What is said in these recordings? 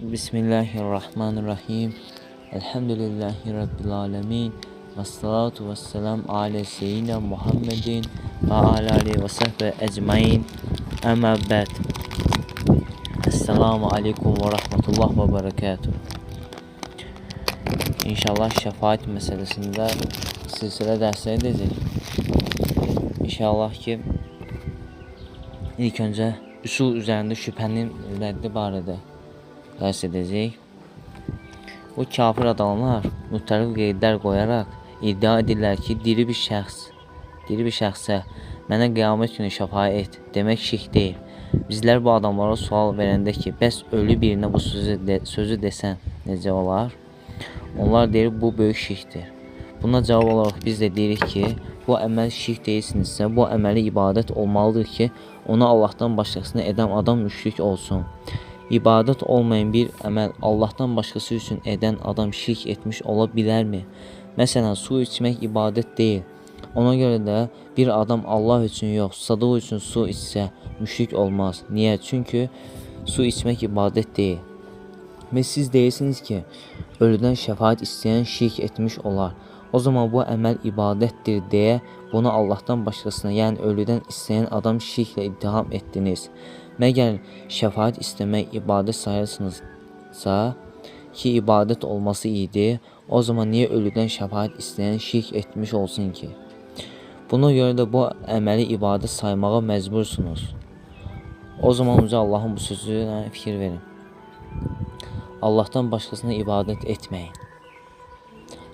Bismillahirrahmanirrahim. Elhamdülillahi Rabbil alemin. Vessalatu vesselam ala seyyidina Muhammedin ve ala alihi ve sahbihi ecmain. Amma ba'd. Esselamu aleyküm ve rahmetullah ve berekatuhu. İnşallah şəfaət məsələsində silsilə dərsləri edəcək. İnşallah ki, ilk öncə üsul üzərində şübhənin rəddi barədə dərs edəcək. Bu kafir adamlar müxtəlif qeydlər qoyaraq iddia edirlər ki, diri bir şəxsə mənə qiyamət günü şəfaət et demək şirk deyil. Bizlər bu adamlara sual verəndə ki, bəs ölü birinə bu sözü desən necə olar? Onlar deyir, bu böyük şirkdir. Buna cavab olaraq biz də deyirik ki, bu əməl şirk deyilsinizsə, bu əməli ibadət olmalıdır ki, onu Allahdan başqasını edən adam müşrik olsun. İbadət olmayan bir əməl Allahdan başqası üçün edən adam şirk etmiş ola bilərmi? Məsələn, su içmək ibadət deyil. Ona görə də bir adam Allah üçün yox, susadığı üçün su içsə müşrik olmaz. Niyə? Çünki su içmək ibadət deyil. Və siz deyirsiniz ki, ölüdən şəfaət istəyən şirk etmiş olar. O zaman bu əməl ibadətdir deyə bunu Allahdan başqasına, yəni ölüdən istəyən adam şirklə ittiham etdiniz. Məgər şəfaət istəmək ibadət sayırsınızsa ki, ibadət olması idi, o zaman niyə ölüdən şəfaət istəyən şirk etmiş olsun ki? Buna görə də bu əməli ibadət saymağa məcbursunuz. O zaman uca Allahın bu sözünə fikir verin. Allahdan başqasına ibadət etməyin.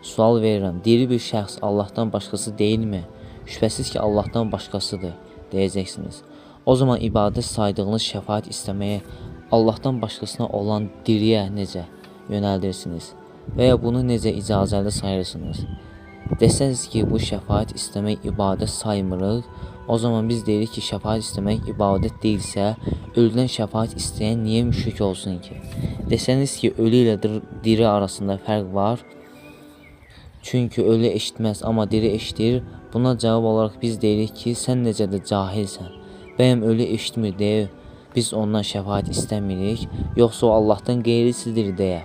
Sual verirəm, diri bir şəxs Allahdan başqası deyilmi? Şübhəsiz ki, Allahdan başqasıdır, deyəcəksiniz. O zaman ibadət saydığınız şəfaət istəməyə Allahdan başqasına olan diriyə necə yönəldirsiniz? Və ya bunu necə icazəli sayırsınız? Desəniz ki, bu şəfaət istəmək ibadət saymırıq, o zaman biz deyirik ki, şəfaət istəmək ibadət deyilsə, ölüdən şəfaət istəyən niyə müşrik olsun ki? Desəniz ki, ölü ilə diri arasında fərq var, çünki ölü eşitməz, amma diri eşitir. Buna cavab olaraq biz deyirik ki, sən necə də cahilsən. Bəyəm ölü eşitmir deyə biz ondan şəfaət istəmirik, yoxsa o Allahdan qeyrisidir deyə.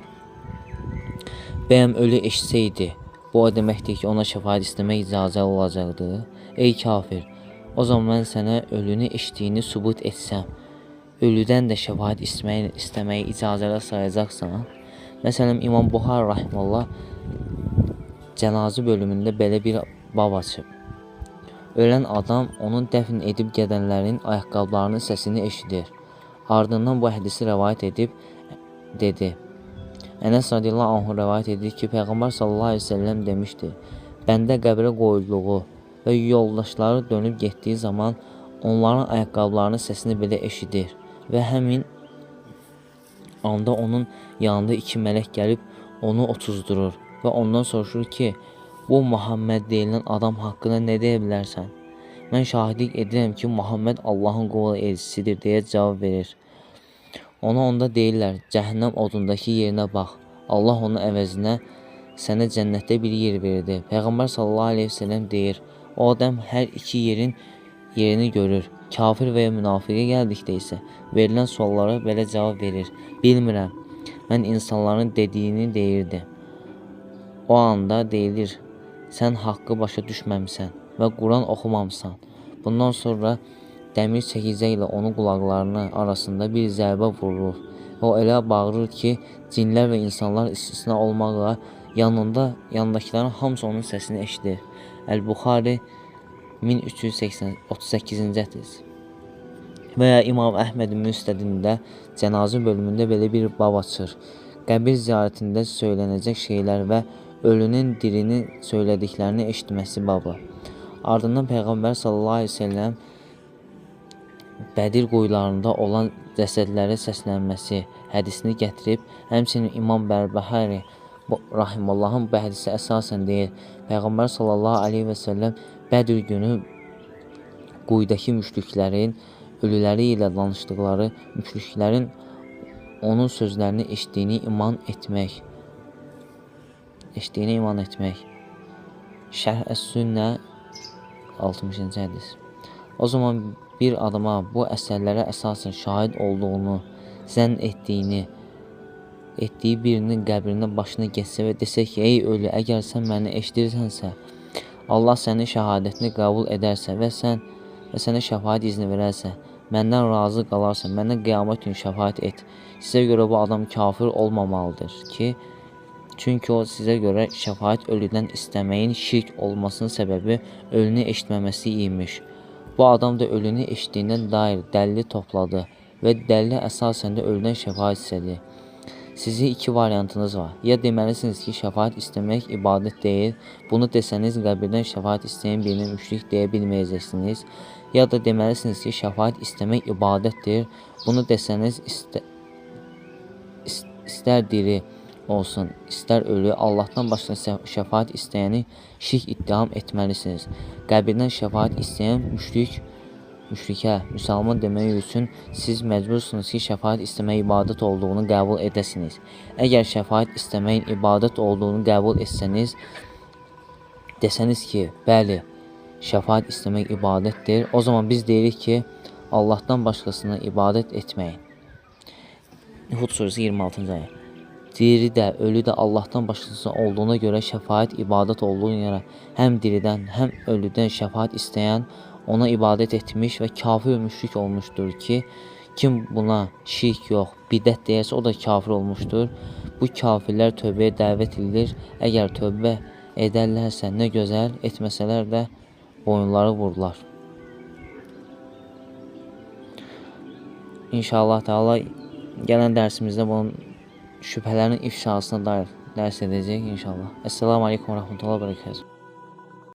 Bəyəm ölü eşitsəydi, bu o deməkdir ki, ona şəfaət istəmək icazəli olacaqdı. Ey kafir, o zaman mən sənə ölünü eşitdiyini sübut etsəm, ölüdən də şəfaət istəməyi icazəli sayacaqsan. Məsələn, İmam Buxari rahimehullah cənazə bölümündə belə bir bab açıb. Ölən adam onun dəfn edib gedənlərin ayaqqabılarının səsini eşidir. Ardından bu hədisi rəvayət edib dedi. Ənəs radiyallahu anhu rəvayət edir ki, Peyğəmbər sallallahu aleyhi ve sellem demişdi, bəndə qəbrə qoyulduğu və yoldaşları dönüb getdiyi zaman onların ayaqqabılarının səsini belə eşidir və həmin anda onun yanında iki mələk gəlib onu otuzdurur və ondan soruşur ki, bu Muhammed deyilən adam haqqında nə deyə bilərsən? Mən şahidlik edirəm ki, Muhammed Allahın qulu elçisidir deyə cavab verir. Ona onda deyirlər, cəhənnəm odundakı yerinə bax, Allah onun əvəzinə sənə cənnətdə bir yer verdi. Peyğəmbər sallallahu aleyhi ve sellem deyir, o adam hər iki yerin yerini görür. Kafir və ya münafiqə gəldikdə isə verilən suallara belə cavab verir. Bilmirəm, mən insanların dediyini deyirdi. O anda deyilir, sən haqqı başa düşməmisən və Quran oxumamısan. Bundan sonra dəmir çəkicə ilə onun qulaqlarının arasında bir zərbə vurulur. O elə bağırır ki, cinlər və insanlar istisna olmaqla yanındakilərin hamısı onun səsini eşidir. Əl-Buxari 1338-ci hədis. Və ya İmam Əhmədin Müsnədində cənazə bölümündə belə bir bab açır. Qəbir ziyarətində söylənəcək şeylər və ölünün dirinin söylədiklərini eşitməsi babı. Ardından Peyğəmbər sallallahu aleyhi ve sellem Bədir quyularında olan cəsədlərə səslənməsi hədisini gətirib, həmçinin İmam Bərbəhari rahimullahın bu hədisi əsasən deyir. Peyğəmbər sallallahu aleyhi ve sellem Bədir günü quyudakı müşriklərin ölüləri ilə danışdıqları müşriklərin onun sözlərini eşitdiyini iman etmək. Şərh əs-Sünnə 60-cı hədis. O zaman bir adama bu əsərlərə əsasən şahid olduğunu, zənn etdiyini etdiyi birinin qəbrinə başına getsə və desə ki, ey ölü, əgər sən məni eşidirsənsə, Allah sənin şəhadətini qəbul edərsə və sənə şəfaət izni verərsə, məndən razı qalarsan, məndən qiyamət günü şəfaət et. Sizə görə bu adam kafir olmamalıdır ki, çünki o sizə görə şəfaət ölüdən istəməyin şirk olmasının səbəbi ölünü eşitməməsi imiş. Bu adam da ölünü eşitdiyindən dair dəlili topladı və dəlili əsasən də ölüdən şəfaət istədi. Sizin iki variantınız var. Ya deməlisiniz ki, şəfaət istəmək ibadət deyil. Bunu desəniz, qəbirdən şəfaət istəyən birini müşrik deyə bilməyəcəksiniz. Ya da deməlisiniz ki, şəfaət istəmək ibadətdir. Bunu desəniz, istər diri olsun, istər ölü, Allahdan başqa şəfaət istəyəni şirk ittiham etməlisiniz. Qəbirdən şəfaət istəyən müşrikə, müsəlman demək üçün siz məcbursunuz ki, şəfaət istəmək ibadət olduğunu qəbul edəsiniz. Əgər şəfaət istəməyin ibadət olduğunu qəbul etsəniz, desəniz ki, bəli, şəfaət istəmək ibadətdir, o zaman biz deyirik ki, Allahdan başqasına ibadət etməyin. Hud suresi 26-cı ayə. Diri də, ölü də Allahdan başqası olduğuna görə şəfaət ibadət olduğuna görə həm diridən, həm ölüdən şəfaət istəyən ona ibadət etmiş və kafir müşrik olmuşdur ki, kim buna şirk yox, bidət deyərsə o da kafir olmuşdur. Bu kafirlər tövbəyə dəvət edilir. Əgər tövbə edərlərsə nə gözəl, etməsələr də boyunları vurular. İnşallah Teala gələn dərsimizdə bunun şübhələrin ifşasına dair dərs edəcək inşallah. Esselamu Aleyküm və Rəhmətullahi və Bərəkətuhu.